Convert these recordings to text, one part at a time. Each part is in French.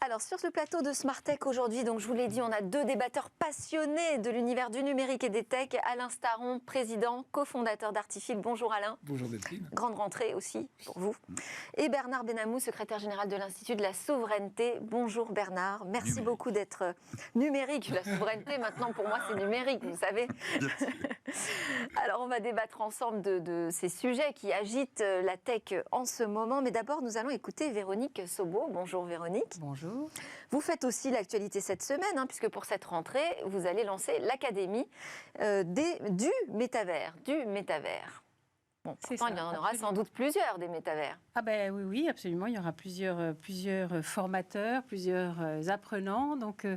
Alors, sur le plateau de Smartech aujourd'hui, donc je vous l'ai dit, on a deux débatteurs passionnés de l'univers du numérique et des techs. Alain Staron, président, cofondateur d'Artifil. Bonjour Alain. Bonjour Delphine. Grande rentrée aussi pour vous. Et Bernard Benamou, secrétaire général de l'Institut de la Souveraineté. Bonjour Bernard. Merci beaucoup d'être numérique. La souveraineté, maintenant pour moi, c'est numérique, vous savez. Alors, on va débattre ensemble de ces sujets qui agitent la tech en ce moment. Mais d'abord, nous allons écouter Véronique Sobo. Bonjour Véronique. Bonjour. Vous faites aussi l'actualité cette semaine, puisque pour cette rentrée, vous allez lancer l'Académie du métavers. Bon, pourtant, il y en aura sans doute plusieurs des métavers. Ah ben oui, absolument. Il y aura plusieurs formateurs, plusieurs apprenants. Donc,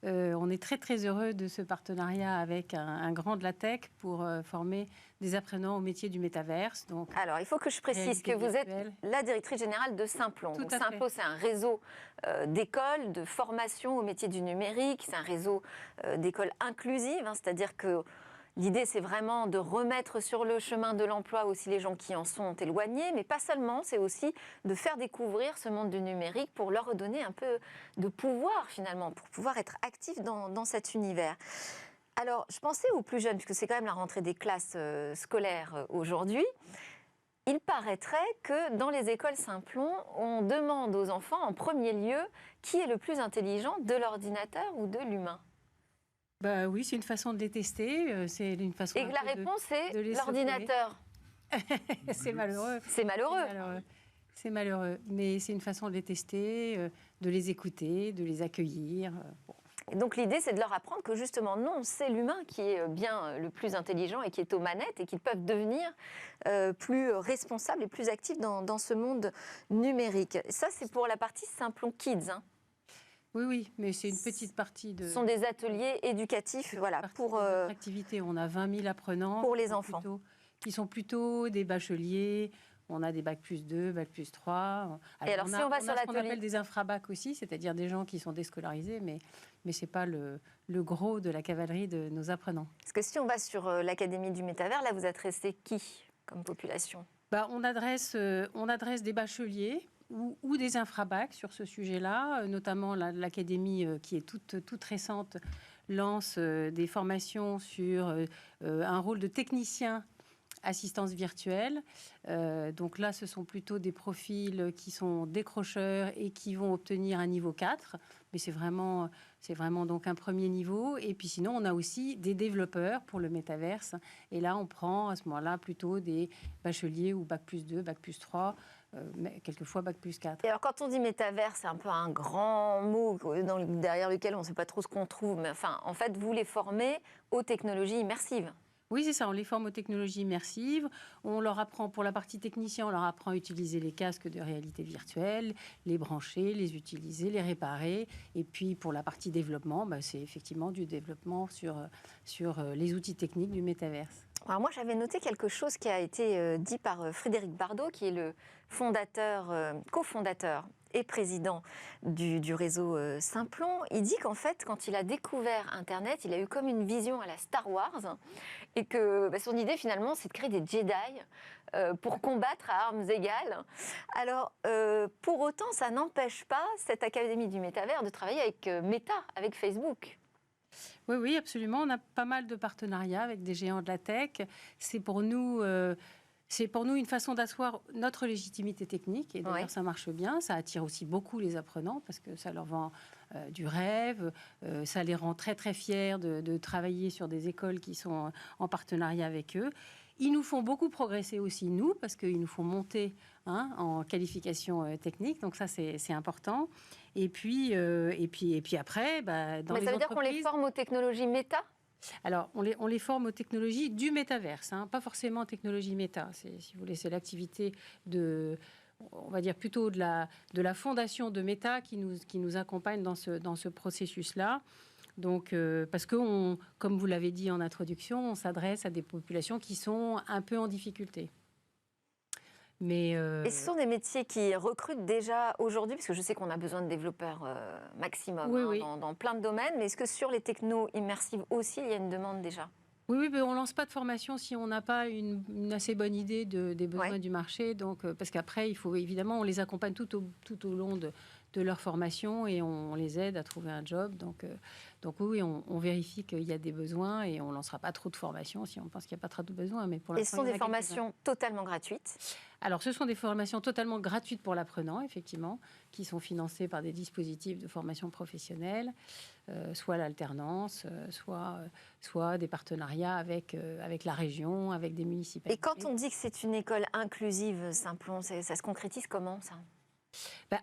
on est très, très heureux de ce partenariat avec un grand de la tech pour former des apprenants au métier du métaverse. Donc, alors, il faut que je précise que vous êtes la directrice générale de Simplon. Donc, Simplon, c'est un réseau d'écoles, de formation au métier du numérique. C'est un réseau d'écoles inclusives, c'est-à-dire que l'idée, c'est vraiment de remettre sur le chemin de l'emploi aussi les gens qui en sont éloignés, mais pas seulement, c'est aussi de faire découvrir ce monde du numérique pour leur redonner un peu de pouvoir finalement, pour pouvoir être actifs dans cet univers. Alors, je pensais aux plus jeunes, puisque c'est quand même la rentrée des classes scolaires aujourd'hui. Il paraîtrait que dans les écoles Simplon, on demande aux enfants en premier lieu qui est le plus intelligent, de l'ordinateur ou de l'humain. Bah oui, c'est une façon de les tester, c'est une façon. Et que la réponse est l'ordinateur. C'est malheureux. C'est malheureux. C'est malheureux, mais c'est une façon de les tester, de les écouter, de les accueillir. Bon. Et donc l'idée, c'est de leur apprendre que justement, non, c'est l'humain qui est bien le plus intelligent et qui est aux manettes et qu'ils peuvent devenir plus responsables et plus actifs dans ce monde numérique. Ça, c'est pour la partie Simplon Kids. Oui, mais c'est une petite partie de... Ce sont des ateliers éducatifs, voilà, pour... activité. On a 20 000 apprenants. Pour les enfants. Qui sont plutôt des bacheliers. On a des bac plus 2, bac plus 3. Et alors, si on va sur l'atelier... ce qu'on appelle des infrabacs aussi, c'est-à-dire des gens qui sont déscolarisés, mais ce n'est pas le gros de la cavalerie de nos apprenants. Parce que si on va sur l'Académie du Métavers, là, vous adressez qui comme population ? On adresse des bacheliers ou des infrabacs sur ce sujet-là, notamment l'Académie qui est toute récente lance des formations sur un rôle de technicien assistance virtuelle. Donc là, ce sont plutôt des profils qui sont décrocheurs et qui vont obtenir un niveau 4. Mais c'est vraiment donc un premier niveau. Et puis sinon, on a aussi des développeurs pour le métaverse. Et là, on prend à ce moment-là plutôt des bacheliers ou bac plus 2, bac plus 3, mais quelquefois bac plus 4. Et alors, quand on dit métaverse, c'est un peu un grand mot derrière lequel on ne sait pas trop ce qu'on trouve. Mais enfin, en fait, vous les formez aux technologies immersives. Oui, c'est ça. On les forme aux technologies immersives. On leur apprend, pour la partie technicien, on leur apprend à utiliser les casques de réalité virtuelle, les brancher, les utiliser, les réparer. Et puis, pour la partie développement, c'est effectivement du développement sur les outils techniques du métaverse. Alors moi, j'avais noté quelque chose qui a été dit par Frédéric Bardot, qui est le cofondateur et président du réseau Simplon. Il dit qu'en fait, quand il a découvert Internet, il a eu comme une vision à la Star Wars et que son idée, finalement, c'est de créer des Jedi pour combattre à armes égales. Alors, pour autant, ça n'empêche pas cette Académie du Métavers de travailler avec Meta, avec Facebook. Oui, absolument. On a pas mal de partenariats avec des géants de la tech. C'est pour nous une façon d'asseoir notre légitimité technique. Et d'ailleurs, ça marche bien. Ça attire aussi beaucoup les apprenants parce que ça leur vend du rêve. Ça les rend très, très fiers de travailler sur des écoles qui sont en partenariat avec eux. Ils nous font beaucoup progresser aussi, nous, parce qu'ils nous font monter en qualification technique. Donc ça, c'est important. Et puis après, dans les entreprises... Mais ça veut dire qu'on les forme aux technologies méta ? Alors, on les forme aux technologies du métaverse, pas forcément aux technologies méta. Si vous voulez, c'est l'activité on va dire plutôt de la fondation de Meta qui nous accompagne dans ce processus-là. Donc, parce que, comme vous l'avez dit en introduction, on s'adresse à des populations qui sont un peu en difficulté. Et ce sont des métiers qui recrutent déjà aujourd'hui, parce que je sais qu'on a besoin de développeurs maximum dans plein de domaines, mais est-ce que sur les technos immersives aussi, il y a une demande déjà ? Oui, mais on ne lance pas de formation si on n'a pas une assez bonne idée des besoins du marché. Donc, parce qu'après, il faut évidemment, on les accompagne tout au long de leur formation et on les aide à trouver un job. Donc oui, on vérifie qu'il y a des besoins et on ne lancera pas trop de formations si on pense qu'il n'y a pas trop de besoins. Mais pour et ce sont des formations totalement gratuites? Alors, ce sont des formations totalement gratuites pour l'apprenant, effectivement, qui sont financées par des dispositifs de formation professionnelle, soit l'alternance, soit des partenariats avec la région, avec des municipalités. Et quand on dit que c'est une école inclusive, Saint-Plon, ça se concrétise comment, ça?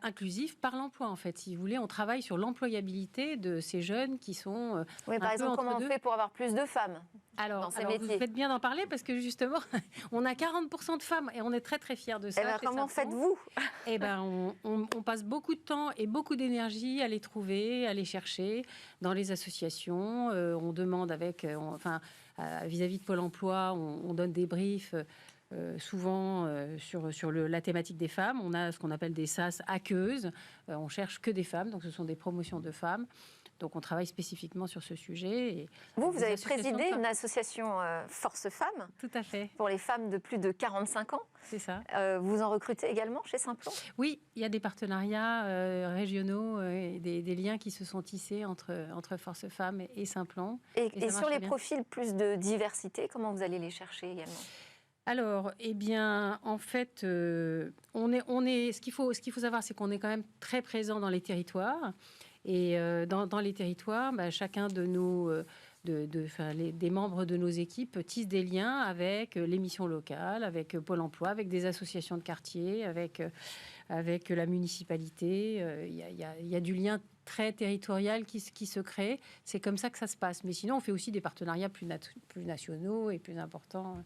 Inclusif par l'emploi, en fait. Si vous voulez, on travaille sur l'employabilité de ces jeunes qui sont oui, par exemple, comment on fait pour avoir plus de femmes dans ces métiers? Vous faites bien d'en parler parce que justement, on a 40% de femmes et on est très très fiers de ça. Comment faites-vous? On passe beaucoup de temps et beaucoup d'énergie à les trouver, à les chercher dans les associations. On demande vis-à-vis de Pôle emploi, on donne des briefs. Souvent sur la thématique des femmes. On a ce qu'on appelle des SAS aqueuses. On cherche que des femmes, donc ce sont des promotions de femmes. Donc on travaille spécifiquement sur ce sujet. Et vous avez présidé une association Force Femmes. Tout à fait. Pour les femmes de plus de 45 ans. C'est ça. Vous en recrutez également chez Saint-Plon? Oui, il y a des partenariats régionaux et des liens qui se sont tissés entre Force Femmes et Saint-Plon. Et sur les profils plus de diversité, comment vous allez les chercher également? Alors, en fait, ce qu'il faut savoir, c'est qu'on est quand même très présent dans les territoires. Et dans les territoires, chacun de nos, des membres de nos équipes tissent des liens avec les missions locales, avec Pôle emploi, avec des associations de quartier, avec la municipalité. Il y a du lien très territorial qui se crée. C'est comme ça que ça se passe. Mais sinon, on fait aussi des partenariats plus nationaux et plus importants.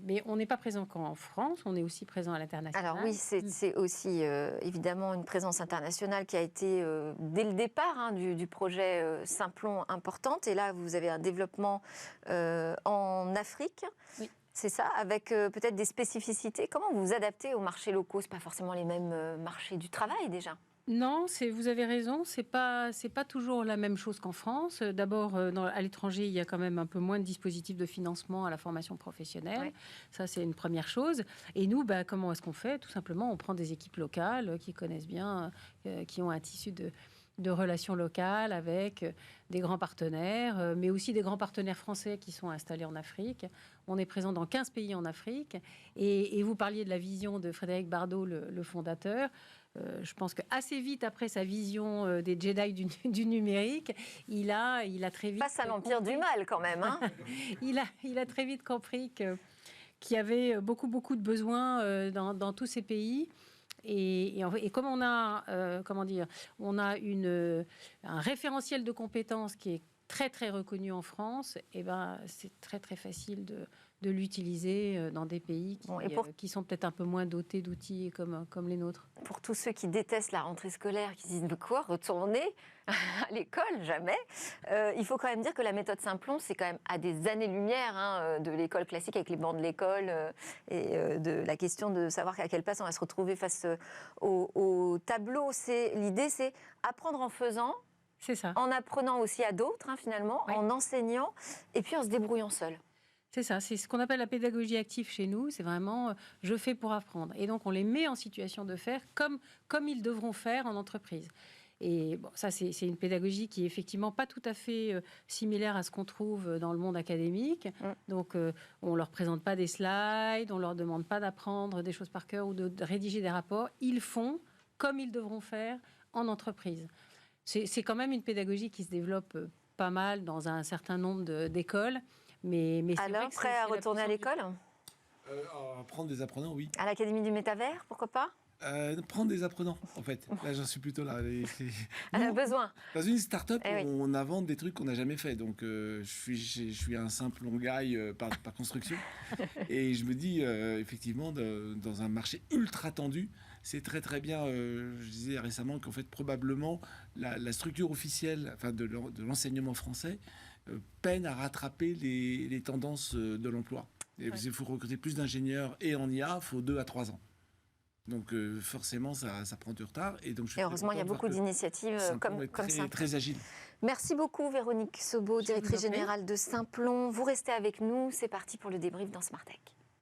Mais on n'est pas présent qu'en France, on est aussi présent à l'international. Alors oui, c'est aussi évidemment une présence internationale qui a été dès le départ du projet Saint-Plon importante. Et là, vous avez un développement en Afrique. Oui. C'est ça, avec peut-être des spécificités. Comment vous vous adaptez aux marchés locaux? Ce n'est pas forcément les mêmes marchés du travail déjà. Non, vous avez raison, c'est pas toujours la même chose qu'en France. D'abord, à l'étranger, il y a quand même un peu moins de dispositifs de financement à la formation professionnelle. Ouais. Ça, c'est une première chose. Et nous, comment est-ce qu'on fait? Tout simplement, on prend des équipes locales qui connaissent bien, qui ont un tissu de relations locales avec des grands partenaires, mais aussi des grands partenaires français qui sont installés en Afrique. On est présent dans 15 pays en Afrique. Et vous parliez de la vision de Frédéric Bardot, le fondateur. Je pense qu'assez vite après sa vision des Jedi du numérique, il a très vite... Face à l'empire du mal quand même. Hein. il a très vite compris qu'il y avait beaucoup de besoins dans tous ces pays. Et comme on a, on a un référentiel de compétences qui est très très reconnu en France, c'est très très facile de l'utiliser dans des pays qui sont peut-être un peu moins dotés d'outils comme les nôtres. Pour tous ceux qui détestent la rentrée scolaire, qui disent « quoi, retourner à l'école? Jamais !» Il faut quand même dire que la méthode Saint-Plon, c'est quand même à des années-lumière de l'école classique avec les bancs de l'école et de la question de savoir à quelle place on va se retrouver face au tableau. L'idée, c'est apprendre en faisant, c'est ça. En apprenant aussi à d'autres, finalement, ouais. En enseignant et puis en se débrouillant seul. C'est ça, c'est ce qu'on appelle la pédagogie active chez nous, c'est vraiment je fais pour apprendre. Et donc on les met en situation de faire comme ils devront faire en entreprise. Et bon, ça c'est une pédagogie qui est effectivement pas tout à fait similaire à ce qu'on trouve dans le monde académique. Donc on leur présente pas des slides, on leur demande pas d'apprendre des choses par cœur ou de rédiger des rapports. Ils font comme ils devront faire en entreprise. C'est quand même une pédagogie qui se développe pas mal dans un certain nombre d'écoles. Mais alors, prêt à retourner à l'école? Prendre des apprenants, oui. À l'Académie du Métavers, pourquoi pas? Prendre des apprenants, en fait. Là, j'en suis plutôt là. On a besoin. Dans une start-up, on invente des trucs qu'on n'a jamais fait. Donc, je suis un simple guy par construction. Et je me dis, effectivement, dans un marché ultra tendu, c'est très, très bien. Je disais récemment qu'en fait, probablement, la structure officielle de l'enseignement français peine à rattraper les tendances de l'emploi. Il faut recruter plus d'ingénieurs et en IA, il faut 2 à 3 ans. Donc forcément, ça prend du retard. Et heureusement, il y a beaucoup d'initiatives comme ça. Très agile. Merci beaucoup, Véronique Sobo, directrice générale de Saint-Plon. Vous restez avec nous. C'est parti pour le débrief dans Smart Tech.